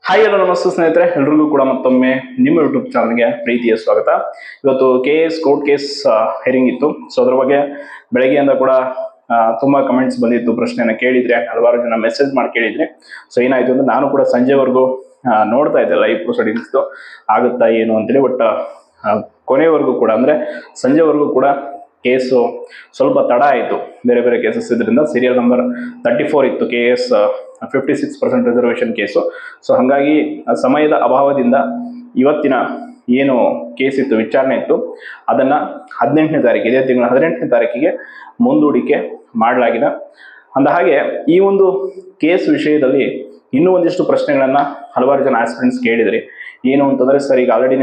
Hi hello ನಮಸ್ತೆ ಸ್ನೇಹಿತರೆ, ಎಲ್ರಿಗೂ ಕೂಡ ಮತ್ತೊಮ್ಮೆ ನಿಮ್ಮ ಯೂಟ್ಯೂಬ್ ಚಾನಲ್ಗೆ ಪ್ರೀತಿಯ ಸ್ವಾಗತ. ಇವತ್ತು ಕೋರ್ಟ್ ಕೇಸ್ ಹೆರಿಂಗ್ ಇತ್ತು. ಸೊ ಅದ್ರ ಬಗ್ಗೆ ಬೆಳಗ್ಗೆಯಿಂದ ಕೂಡ ತುಂಬಾ ಕಮೆಂಟ್ಸ್ ಬಂದಿತ್ತು, ಪ್ರಶ್ನೆಯನ್ನ ಕೇಳಿದ್ರೆ, ಹಲವಾರು ಜನ ಮೆಸೇಜ್ ಮಾಡಿ ಕೇಳಿದ್ರೆ. ಸೊ ಏನಾಯ್ತು ಅಂದ್ರೆ ನಾನು ಕೂಡ ಸಂಜೆವರೆಗೂ ನೋಡ್ತಾ ಇದ್ದೆ ಲೈವ್ ಪ್ರೊಸೀಡಿಂಗ್ಸ್ ಆಗುತ್ತಾ ಏನು ಅಂತೇಳಿ. ಬಟ್ ಕೊನೆಯವರೆಗೂ ಕೂಡ ಅಂದ್ರೆ ಸಂಜೆವರೆಗೂ ಕೂಡ ಕೇಸು ಸ್ವಲ್ಪ ತಡ ಆಯಿತು. ಬೇರೆ ಬೇರೆ ಕೇಸಸ್ ಇದರಿಂದ ಸೀರಿಯಲ್ ನಂಬರ್ 34 ಇತ್ತು KS 56% ರಿಸರ್ವೇಷನ್ ಕೇಸು. ಸೊ ಹಾಗಾಗಿ ಸಮಯದ ಅಭಾವದಿಂದ ಇವತ್ತಿನ ಏನು ಕೇಸ್ ಇತ್ತು, ವಿಚಾರಣೆ ಇತ್ತು, ಅದನ್ನ 18ನೇ ತಾರೀಕು, ಇದೇ ತಿಂಗಳ 18ನೇ ತಾರೀಕಿಗೆ ಮುಂದೂಡಿಕೆ ಮಾಡಲಾಗಿದೆ. ಅಂದ ಹಾಗೆ ಈ ಒಂದು ಕೇಸ್ ವಿಷಯದಲ್ಲಿ ಇನ್ನೂ ಒಂದಿಷ್ಟು ಪ್ರಶ್ನೆಗಳನ್ನ ಹಲವಾರು ಜನ ಆಸ್ಪಿರೆಂಟ್ಸ್ ಕೇಳಿದ್ರಿ. ಏನು ಅಂತಂದ್ರೆ, ಸರ್ ಈಗ ಆಲ್ರೆಡಿ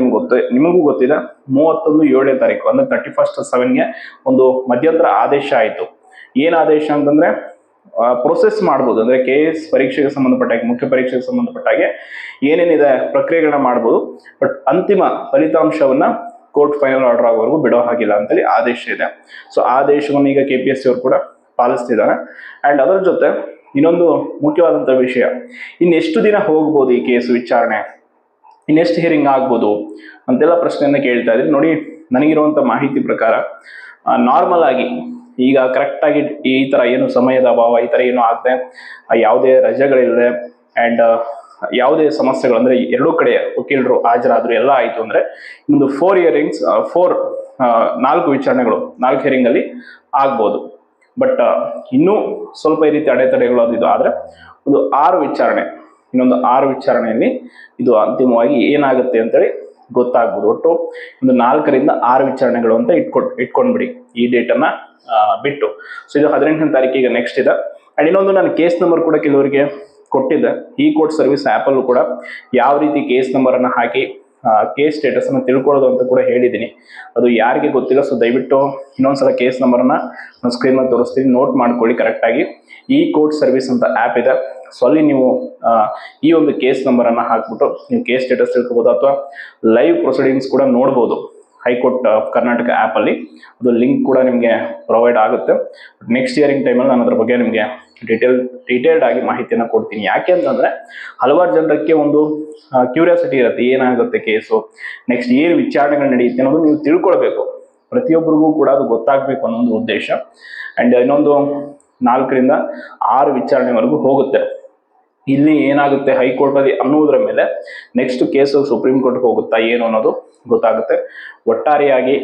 ನಿಮಗೂ ಗೊತ್ತಿದೆ 31/7ನೇ ತಾರೀಕು ಅಂದ್ರೆ 31/7ಗೆ ಒಂದು ಮಧ್ಯಂತರ ಆದೇಶ ಆಯಿತು. ಏನ್ ಆದೇಶ ಅಂತಂದ್ರೆ, ಪ್ರೊಸೆಸ್ ಮಾಡ್ಬೋದು ಅಂದ್ರೆ KS ಪರೀಕ್ಷೆಗೆ ಸಂಬಂಧಪಟ್ಟಾಗೆ, ಮುಖ್ಯ ಪರೀಕ್ಷೆಗೆ ಸಂಬಂಧಪಟ್ಟಾಗೆ ಏನೇನಿದೆ ಪ್ರಕ್ರಿಯೆಗಳನ್ನ ಮಾಡ್ಬೋದು. ಬಟ್ ಅಂತಿಮ ಫಲಿತಾಂಶವನ್ನ ಕೋರ್ಟ್ ಫೈನಲ್ ಆರ್ಡರ್ ಆಗೋವರೆಗೂ ಬಿಡೋ ಹಾಗಿಲ್ಲ ಅಂತೇಳಿ ಆದೇಶ ಇದೆ. ಸೊ ಆದೇಶವನ್ನು ಈಗ KPSC ಅವರು ಕೂಡ ಪಾಲಿಸ್ತಿದ್ದಾರೆ. ಅಂಡ್ ಅದರ ಜೊತೆ ಇನ್ನೊಂದು ಮುಖ್ಯವಾದಂತಹ ವಿಷಯ, ಇನ್ನೆಷ್ಟು ದಿನ ಹೋಗ್ಬೋದು ಈ ಕೇಸ್ ವಿಚಾರಣೆ, ಇನ್ನೆಷ್ಟು ಹಿಯರಿಂಗ್ ಆಗ್ಬೋದು ಅಂತೆಲ್ಲ ಪ್ರಶ್ನೆಯನ್ನ ಕೇಳ್ತಾ ಇದ್ರಿ. ನೋಡಿ, ನನಗಿರುವಂತ ಮಾಹಿತಿ ಪ್ರಕಾರ ನಾರ್ಮಲ್ ಆಗಿ ಈಗ ಕರೆಕ್ಟ್ ಆಗಿ ಈ ತರ ಏನು ಸಮಯದ ಅಭಾವ ಈ ತರ ಏನು ಆಗದೆ, ಯಾವುದೇ ರಜೆಗಳಿಲ್ಲದೆ ಅಂಡ್ ಯಾವುದೇ ಸಮಸ್ಯೆಗಳು ಅಂದ್ರೆ ಎರಡೂ ಕಡೆ ವಕೀಲರು ಹಾಜರಾದ್ರು ಎಲ್ಲ ಆಯ್ತು ಅಂದ್ರೆ ಒಂದು 4 ಹಿಯರಿಂಗ್ಸ್ 4 ವಿಚಾರಣೆಗಳು 4 ಹಿಯರಿಂಗ್ ಅಲ್ಲಿ ಆಗ್ಬೋದು. ಬಟ್ ಇನ್ನೂ ಸ್ವಲ್ಪ ಈ ರೀತಿ ಅಡೆತಡೆಗಳು ಅದು ಇದು ಆದ್ರೆ ಒಂದು 6 ವಿಚಾರಣೆ, ಇನ್ನೊಂದು 6 ವಿಚಾರಣೆಯಲ್ಲಿ ಇದು ಅಂತಿಮವಾಗಿ ಏನಾಗುತ್ತೆ ಅಂತೇಳಿ ಗೊತ್ತಾಗ್ಬೋದು. ಒಟ್ಟು ಒಂದು 4ರಿಂದ 6 ವಿಚಾರಣೆಗಳು ಅಂತ ಇಟ್ಕೊಂಡ್ಬಿಡಿ ಈ ಡೇಟ್ ಅನ್ನ ಬಿಟ್ಟು. ಸೊ ಇದು 18ನೇ ತಾರೀಕಿಗೆ ನೆಕ್ಸ್ಟ್ ಇದೆ. ಅಂಡ್ ಇನ್ನೊಂದು, ನಾನು ಕೇಸ್ ನಂಬರ್ ಕೂಡ ಕೆಲವರಿಗೆ ಕೊಟ್ಟಿದ್ದೆ. ಈ ಕೋರ್ಟ್ ಸರ್ವಿಸ್ ಆಪ್ ಅಲ್ಲೂ ಕೂಡ ಯಾವ ರೀತಿ ಕೇಸ್ ನಂಬರ್ ಅನ್ನ ಹಾಕಿ ಕೇಸ್ ಸ್ಟೇಟಸ್ ಅನ್ನು ತಿಳ್ಕೊಳ್ಳೋದು ಅಂತ ಕೂಡ ಹೇಳಿದ್ದೀನಿ. ಅದು ಯಾರಿಗೆ ಗೊತ್ತಿಲ್ಲ, ಸೊ ದಯವಿಟ್ಟು ಇನ್ನೊಂದ್ಸಲ ಕೇಸ್ ನಂಬರ್ ಅನ್ನ ಸ್ಕ್ರೀನ್ ಮೇಲೆ ತೋರಿಸ್ತೀನಿ, ನೋಟ್ ಮಾಡ್ಕೊಳ್ಳಿ ಕರೆಕ್ಟ್ ಆಗಿ. ಈ ಕೋರ್ಟ್ ಸರ್ವಿಸ್ ಅಂತ ಆ್ಯಪ್ ಇದೆ. ಸೊ ಅಲ್ಲಿ ನೀವು ಈ ಒಂದು ಕೇಸ್ ನಂಬರ್ ಅನ್ನ ಹಾಕ್ಬಿಟ್ಟು ನೀವು ಕೇಸ್ ಸ್ಟೇಟಸ್ ತಿಳ್ಕೊಬಹುದು, ಅಥವಾ ಲೈವ್ ಪ್ರೊಸೀಡಿಂಗ್ಸ್ ಕೂಡ ನೋಡ್ಬೋದು ಹೈಕೋರ್ಟ್ ಆಫ್ ಕರ್ನಾಟಕ ಆ್ಯಪ್ ಅಲ್ಲಿ. ಅದು ಲಿಂಕ್ ಕೂಡ ನಿಮಗೆ ಪ್ರೊವೈಡ್ ಆಗುತ್ತೆ. ನೆಕ್ಸ್ಟ್ ಹಿಯರಿಂಗ್ ಟೈಮಲ್ಲಿ ನಾನು ಅದ್ರ ಬಗ್ಗೆ ನಿಮಗೆ ಡೀಟೇಲ್ಡ್ ಆಗಿ ಮಾಹಿತಿಯನ್ನು ಕೊಡ್ತೀನಿ. ಯಾಕೆ ಅಂತಂದ್ರೆ ಹಲವಾರು ಜನರಿಗೆ ಒಂದು ಕ್ಯೂರಿಯಾಸಿಟಿ ಇರುತ್ತೆ, ಏನಾಗುತ್ತೆ ಕೇಸು, ನೆಕ್ಸ್ಟ್ ಏನು ವಿಚಾರಣೆಗಳು ನಡೆಯುತ್ತೆ ಅನ್ನೋದು ನೀವು ತಿಳ್ಕೊಳ್ಬೇಕು. ಪ್ರತಿಯೊಬ್ಬರಿಗೂ ಕೂಡ ಅದು ಗೊತ್ತಾಗಬೇಕು ಅನ್ನೋ ಒಂದು ಉದ್ದೇಶ. ಅಂಡ್ ಇನ್ನೊಂದು 4ರಿಂದ 6 ವಿಚಾರಣೆವರೆಗೂ ಹೋಗುತ್ತೆ. ಇಲ್ಲಿ ಏನಾಗುತ್ತೆ ಹೈಕೋರ್ಟ್ ಅಲ್ಲಿ ಅನ್ನೋದ್ರ ಮೇಲೆ ನೆಕ್ಸ್ಟ್ ಕೇಸು ಸುಪ್ರೀಂ ಕೋರ್ಟ್ಗೆ ಹೋಗುತ್ತಾ ಏನು ಅನ್ನೋದು ಗೊತ್ತಾಗುತ್ತೆ. ಒಟ್ಟಾರೆಯಾಗಿ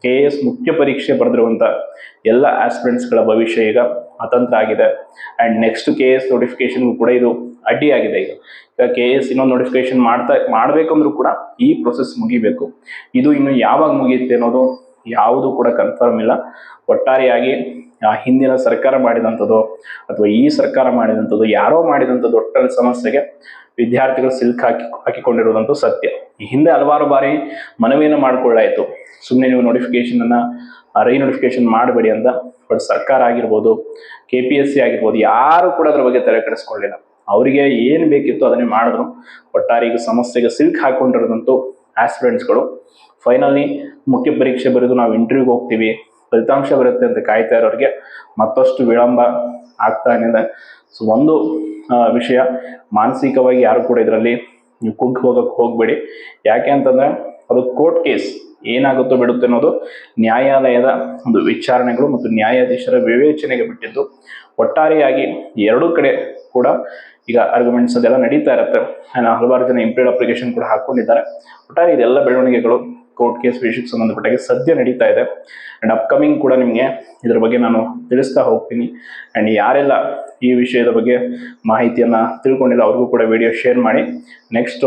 KS ಮುಖ್ಯ ಪರೀಕ್ಷೆ ಬರೆದಿರುವಂತ ಎಲ್ಲ ಆಸ್ಪಿರೆಂಟ್ಸ್ಗಳ ಭವಿಷ್ಯ ಈಗ ಅತಂತ್ರ ಆಗಿದೆ. ಅಂಡ್ ನೆಕ್ಸ್ಟ್ KS ನೋಟಿಫಿಕೇಶನ್ಗೂ ಕೂಡ ಇದು ಅಡ್ಡಿ ಆಗಿದೆ. ಈಗ KS ಇನ್ನೊಂದು ನೋಟಿಫಿಕೇಶನ್ ಮಾಡ್ಬೇಕಂದ್ರೂ ಕೂಡ ಈ ಪ್ರೊಸೆಸ್ ಮುಗಿಬೇಕು. ಇದು ಇನ್ನು ಯಾವಾಗ ಮುಗಿಯುತ್ತೆ ಅನ್ನೋದು ಯಾವುದು ಕೂಡ ಕನ್ಫರ್ಮ್ ಇಲ್ಲ. ಒಟ್ಟಾರೆಯಾಗಿ ಹಿಂದಿನ ಸರ್ಕಾರ ಮಾಡಿದಂಥದ್ದು ಅಥವಾ ಈ ಸರ್ಕಾರ ಮಾಡಿದಂಥದ್ದು, ಯಾರೋ ಮಾಡಿದಂಥದ್ದು ಒಟ್ಟಲ್ಲಿ ಸಮಸ್ಯೆಗೆ ವಿದ್ಯಾರ್ಥಿಗಳು ಸಿಲ್ಕ್ ಹಾಕಿಕೊಂಡಿರುವುದಂತೂ ಸತ್ಯ. ಈ ಹಿಂದೆ ಹಲವಾರು ಬಾರಿ ಮನವಿಯನ್ನು ಮಾಡ್ಕೊಳ್ಳಾಯಿತು, ಸುಮ್ಮನೆ ನೀವು ನೋಟಿಫಿಕೇಶನ್ ಅನ್ನ ನೋಟಿಫಿಕೇಶನ್ ಮಾಡಬೇಡಿ ಅಂತ. ಬಟ್ ಸರ್ಕಾರ ಆಗಿರ್ಬೋದು, KPSC ಆಗಿರ್ಬೋದು, ಯಾರು ಕೂಡ ಅದ್ರ ಬಗ್ಗೆ ತಲೆ ಕೆಡಿಸ್ಕೊಳ್ಳಿಲ್ಲ. ಅವರಿಗೆ ಏನು ಬೇಕಿತ್ತು ಅದನ್ನೇ ಮಾಡಿದ್ರು. ಒಟ್ಟಾರೆ ಈಗ ಸಮಸ್ಯೆಗೆ ಸಿಲ್ಕ್ ಹಾಕೊಂಡಿರೋದಂತೂ ಆಸ್ಪಿರೆಂಟ್ಸ್ಗಳು. ಫೈನಲಿ ಮುಖ್ಯ ಪರೀಕ್ಷೆ ಬರೆದು ನಾವು ಇಂಟರ್ವ್ಯೂಗೆ ಹೋಗ್ತೀವಿ, ಫಲಿತಾಂಶ ಬರುತ್ತೆ ಅಂತ ಕಾಯ್ತಾ ಇರೋರಿಗೆ ಮತ್ತಷ್ಟು ವಿಳಂಬ ಆಗ್ತಾ ಇದೆ. ಸೊ ಒಂದು ವಿಷಯ, ಮಾನಸಿಕವಾಗಿ ಯಾರು ಕೂಡ ಇದರಲ್ಲಿ ನೀವು ಕುಗ್ಗಿ ಹೋಗಕ್ಕೆ ಹೋಗ್ಬೇಡಿ. ಯಾಕೆ ಅಂತಂದ್ರೆ ಅದು ಕೋರ್ಟ್ ಕೇಸ್, ಏನಾಗುತ್ತೋ ಬಿಡುತ್ತೆ ಅನ್ನೋದು ನ್ಯಾಯಾಲಯದ ಒಂದು ವಿಚಾರಣೆಗಳು ಮತ್ತು ನ್ಯಾಯಾಧೀಶರ ವಿವೇಚನೆಗೆ ಬಿಟ್ಟಿದ್ದು. ಒಟ್ಟಾರೆಯಾಗಿ ಎರಡೂ ಕಡೆ ಕೂಡ ಈಗ ಆರ್ಗ್ಯುಮೆಂಟ್ಸ್ ಅದೆಲ್ಲ ನಡೀತಾ ಇರುತ್ತೆ. ಹಲವಾರು ಜನ ಇಂಪ್ರೂವ್ಡ್ ಅಪ್ಲಿಕೇಶನ್ ಕೂಡ ಹಾಕೊಂಡಿದ್ದಾರೆ. ಒಟ್ಟಾರೆ ಇದೆಲ್ಲ ಬೆಳವಣಿಗೆಗಳು ಕೋರ್ಟ್ ಕೇಸ್ ವಿಷಯಕ್ಕೆ ಸಂಬಂಧಪಟ್ಟಾಗೆ ಸದ್ಯ ನಡೀತಾ ಇದೆ. ಅಂಡ್ ಅಪ್ಕಮಿಂಗ್ ಕೂಡ ನಿಮಗೆ ಇದ್ರ ಬಗ್ಗೆ ನಾನು ತಿಳಿಸ್ತಾ ಹೋಗ್ತೀನಿ. ಅಂಡ್ ಯಾರೆಲ್ಲ ಈ ವಿಷಯದ ಬಗ್ಗೆ ಮಾಹಿತಿಯನ್ನ ತಿಳ್ಕೊಂಡಿಲ್ಲ ಅವ್ರಿಗೂ ಕೂಡ ವಿಡಿಯೋ ಶೇರ್ ಮಾಡಿ. ನೆಕ್ಸ್ಟ್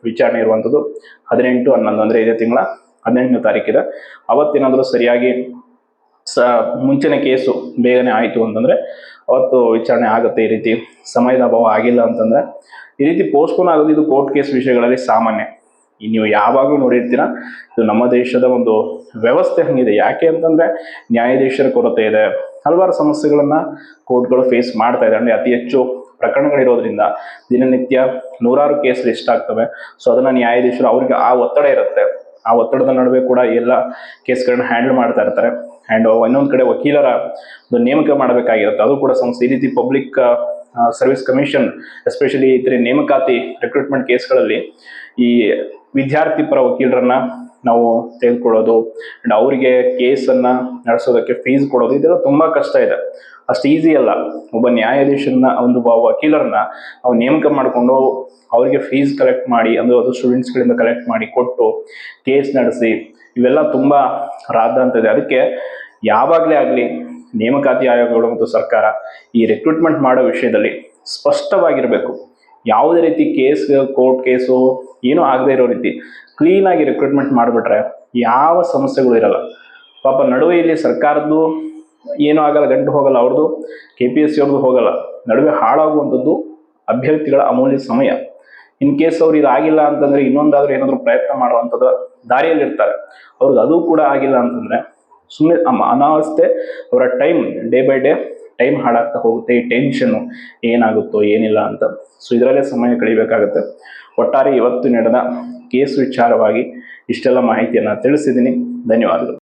ವಿಚಾರಣೆ ಇರುವಂಥದ್ದು 18/11 ಅಂದ್ರೆ ಇದೇ ತಿಂಗಳ 18ನೇ ತಾರೀಕಿದೆ. ಅವತ್ತೇನಾದರೂ ಸರಿಯಾಗಿ ಮುಂಚಿನ ಕೇಸು ಬೇಗನೆ ಆಯಿತು ಅಂತಂದ್ರೆ ಅವತ್ತು ವಿಚಾರಣೆ ಆಗುತ್ತೆ. ಈ ರೀತಿ ಸಮಯದ ಅಭಾವ ಆಗಿಲ್ಲ ಅಂತಂದ್ರೆ ಈ ರೀತಿ ಪೋಸ್ಟ್ಪೋನ್ ಆಗೋದು ಇದು ಕೋರ್ಟ್ ಕೇಸ್ ವಿಷಯಗಳಲ್ಲಿ ಸಾಮಾನ್ಯ. ನೀವು ಯಾವಾಗಲೂ ನೋಡಿರ್ತೀರ, ಇದು ನಮ್ಮ ದೇಶದ ಒಂದು ವ್ಯವಸ್ಥೆ ಹಂಗಿದೆ. ಯಾಕೆ ಅಂತಂದ್ರೆ ನ್ಯಾಯಾಧೀಶರ ಕೊರತೆ ಇದೆ, ಹಲವಾರು ಸಮಸ್ಯೆಗಳನ್ನ ಕೋರ್ಟ್ಗಳು ಫೇಸ್ ಮಾಡ್ತಾ ಇದೆ. ಅಂದ್ರೆ ಅತಿ ಹೆಚ್ಚು ಪ್ರಕರಣಗಳಿರೋದ್ರಿಂದ ದಿನನಿತ್ಯ ನೂರಾರು ಕೇಸ್ ಲಿಸ್ಟ್ ಆಗ್ತವೆ. ಸೊ ಅದನ್ನ ನ್ಯಾಯಾಧೀಶರು, ಅವ್ರಿಗೆ ಆ ಒತ್ತಡ ಇರುತ್ತೆ, ಆ ಒತ್ತಡದ ನಡುವೆ ಕೂಡ ಎಲ್ಲ ಕೇಸ್ಗಳನ್ನ ಹ್ಯಾಂಡಲ್ ಮಾಡ್ತಾ ಇರ್ತಾರೆ. ಅಂಡ್ ಇನ್ನೊಂದು ಕಡೆ ವಕೀಲರ ಒಂದು ನೇಮಕ ಮಾಡಬೇಕಾಗಿರುತ್ತೆ, ಅದು ಕೂಡ ಸಮಸ್ಯೆ. ಈ ರೀತಿ ಪಬ್ಲಿಕ್ ಸರ್ವಿಸ್ ಕಮಿಷನ್ ಎಸ್ಪೆಷಲಿ ಇತರ ನೇಮಕಾತಿ ರಿಕ್ರೂಟ್ಮೆಂಟ್ ಕೇಸ್ಗಳಲ್ಲಿ ಈ ವಿದ್ಯಾರ್ಥಿ ಪರ ವಕೀಲರನ್ನ ನಾವು ತೆಗೆದುಕೊಳ್ಳೋದು ಅಂಡ್ ಅವರಿಗೆ ಕೇಸನ್ನು ನಡೆಸೋದಕ್ಕೆ ಫೀಸ್ ಕೊಡೋದು ಇದೆಲ್ಲ ತುಂಬ ಕಷ್ಟ ಇದೆ. ಅಷ್ಟು ಈಸಿ ಅಲ್ಲ. ಒಬ್ಬ ನ್ಯಾಯಾಧೀಶರನ್ನ ಒಂದು ವಕೀಲರನ್ನ ನಾವು ನೇಮಕ ಮಾಡಿಕೊಂಡು ಅವರಿಗೆ ಫೀಸ್ ಕಲೆಕ್ಟ್ ಮಾಡಿ, ಅಂದರೆ ಅದು ಸ್ಟೂಡೆಂಟ್ಸ್ಗಳಿಂದ ಕಲೆಕ್ಟ್ ಮಾಡಿ ಕೊಟ್ಟು ಕೇಸ್ ನಡೆಸಿ, ಇವೆಲ್ಲ ತುಂಬ ರಾದ್ಧಾಂತ ಇದೆ. ಅದಕ್ಕೆ ಯಾವಾಗಲೇ ಆಗಲಿ ನೇಮಕಾತಿ ಆಯೋಗಗಳು ಮತ್ತು ಸರ್ಕಾರ ಈ ರಿಕ್ರೂಟ್ಮೆಂಟ್ ಮಾಡೋ ವಿಷಯದಲ್ಲಿ ಸ್ಪಷ್ಟವಾಗಿರಬೇಕು. ಯಾವುದೇ ರೀತಿ ಕೋರ್ಟ್ ಕೇಸು ಏನೂ ಆಗದೆ ಇರೋ ರೀತಿ ಕ್ಲೀನಾಗಿ ರಿಕ್ರೂಟ್ಮೆಂಟ್ ಮಾಡಿಬಿಟ್ರೆ ಯಾವ ಸಮಸ್ಯೆಗಳು ಇರಲ್ಲ. ಪಾಪ ನಡುವೆ ಇಲ್ಲಿ ಸರ್ಕಾರದ್ದು ಏನೂ ಆಗಲ್ಲ, ಗಂಟು ಹೋಗಲ್ಲ, ಅವ್ರದ್ದು KPSC ಅವ್ರದ್ದು ಹೋಗಲ್ಲ. ನಡುವೆ ಹಾಳಾಗುವಂಥದ್ದು ಅಭ್ಯರ್ಥಿಗಳ ಅಮೂಲ್ಯ ಸಮಯ. ಇನ್ ಕೇಸ್ ಅವ್ರು ಇದಾಗಿಲ್ಲ ಅಂತಂದರೆ ಇನ್ನೊಂದಾದ್ರೂ ಏನಾದರೂ ಪ್ರಯತ್ನ ಮಾಡುವಂಥದ್ದು ದಾರಿಯಲ್ಲಿರ್ತಾರೆ. ಅವ್ರಿಗೆ ಅದು ಕೂಡ ಆಗಿಲ್ಲ ಅಂತಂದರೆ ಸುಮ್ಮನೆ ಅನಾವಸ್ಥೆ ಅವರ time day by day time ಹಾಳಾಗ್ತಾ ಹೋಗುತ್ತೆ. ಈ ಟೆನ್ಷನ್ನು ಏನಾಗುತ್ತೋ ಏನಿಲ್ಲ ಅಂತ. ಸೊ ಇದರಲ್ಲೇ ಸಮಯ ಕಳಿಬೇಕಾಗುತ್ತೆ. ಒಟ್ಟಾರೆ ಇವತ್ತು ನಡೆದ ಕೇಸ್ ವಿಚಾರವಾಗಿ ಇಷ್ಟೆಲ್ಲ ಮಾಹಿತಿಯನ್ನು ತಿಳಿಸಿದ್ದೀನಿ. ಧನ್ಯವಾದಗಳು.